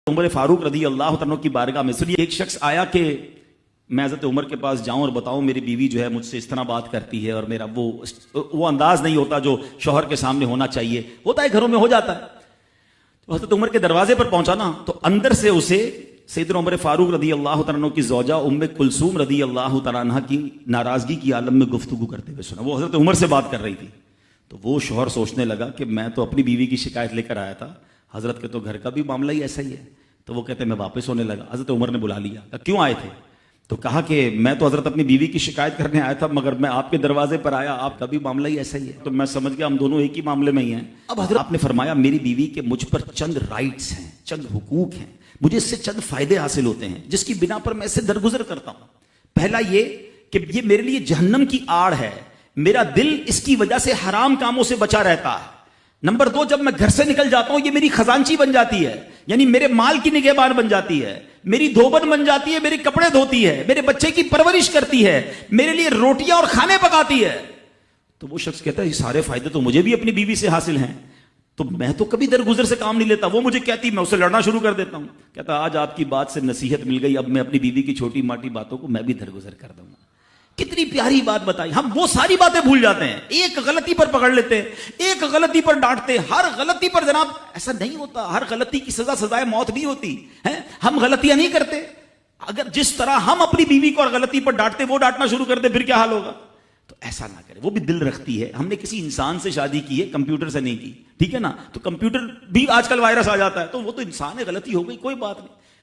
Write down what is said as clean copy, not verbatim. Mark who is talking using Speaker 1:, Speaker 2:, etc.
Speaker 1: عمر فاروق رضی اللہ عنہ کی بارگاہ میں سنیے، ایک شخص آیا کہ میں حضرت عمر کے پاس جاؤں اور بتاؤں میری بیوی جو ہے مجھ سے اس طرح بات کرتی ہے اور میرا وہ انداز نہیں ہوتا جو شوہر کے سامنے ہونا چاہیے، ہوتا ہے گھروں میں ہو جاتا ہے۔ تو حضرت عمر کے دروازے پر پہنچا نا تو اندر سے اسے سیدنا عمر فاروق رضی اللہ عنہ کی زوجہ ام کلثوم رضی اللہ تعالیٰ عنہ کی ناراضگی کی عالم میں گفتگو کرتے ہوئے سنا۔ وہ حضرت عمر سے بات کر رہی تھی تو وہ شوہر سوچنے لگا کہ میں تو اپنی بیوی کی شکایت لے کر آیا تھا، حضرت کے تو گھر کا بھی معاملہ ہی ایسا ہی ہے۔ تو وہ کہتے ہیں میں واپس ہونے لگا۔ حضرت عمر نے بلا لیا، کہا کیوں آئے تھے؟ تو کہا کہ میں تو حضرت اپنی بیوی کی شکایت کرنے آیا تھا مگر میں آپ کے دروازے پر آیا، آپ کا بھی معاملہ ہی ایسا ہی ہے، تو میں سمجھ گیا ہم دونوں ایک ہی معاملے میں ہی ہیں۔ اب حضرت آپ نے فرمایا میری بیوی کے مجھ پر چند رائٹس ہیں، چند حقوق ہیں، مجھے اس سے چند فائدے حاصل ہوتے ہیں جس کی بنا پر میں اس سے درگزر کرتا ہوں۔ پہلا یہ کہ یہ میرے لیے جہنم کی آڑ ہے، میرا دل اس کی وجہ سے حرام کاموں سے بچا رہتا ہے۔ نمبر دو، جب میں گھر سے نکل جاتا ہوں یہ میری خزانچی بن جاتی ہے، یعنی میرے مال کی نگہبان بن جاتی ہے، میری دھوبن بن جاتی ہے، میرے کپڑے دھوتی ہے، میرے بچے کی پرورش کرتی ہے، میرے لیے روٹیاں اور کھانے پکاتی ہے۔ تو وہ شخص کہتا ہے یہ سارے فائدے تو مجھے بھی اپنی بیوی سے حاصل ہیں، تو میں تو کبھی درگزر سے کام نہیں لیتا، وہ مجھے کہتی میں اسے لڑنا شروع کر دیتا ہوں۔ کہتا آج آپ کی بات سے نصیحت مل گئی، اب میں اپنی بیوی کی چھوٹی ماٹی باتوں کو میں بھی درگزر کر دوں گا۔ کتنی پیاری بات بتائی، ہم وہ ساری باتیں بھول جاتے ہیں، ایک غلطی پر پکڑ لیتے ہیں، ایک غلطی پر ڈانٹتے ہیں، ہر غلطی پر جناب ایسا نہیں ہوتا، ہر غلطی کی سزا سزائے موت نہیں ہوتی ہے، ہم غلطیاں نہیں کرتے۔ اگر جس طرح ہم اپنی بیوی کو اور غلطی پر ڈانٹتے وہ ڈانٹنا شروع کر دے پھر کیا حال ہوگا؟ تو ایسا نہ کرے، وہ بھی دل رکھتی ہے، ہم نے کسی انسان سے شادی کی ہے، کمپیوٹر سے نہیں کی، ٹھیک ہے نا؟ تو کمپیوٹر بھی آج کل وائرس آ جاتا ہے، تو وہ تو انسان ہے، غلطی ہو گئی، کوئی بات نہیں۔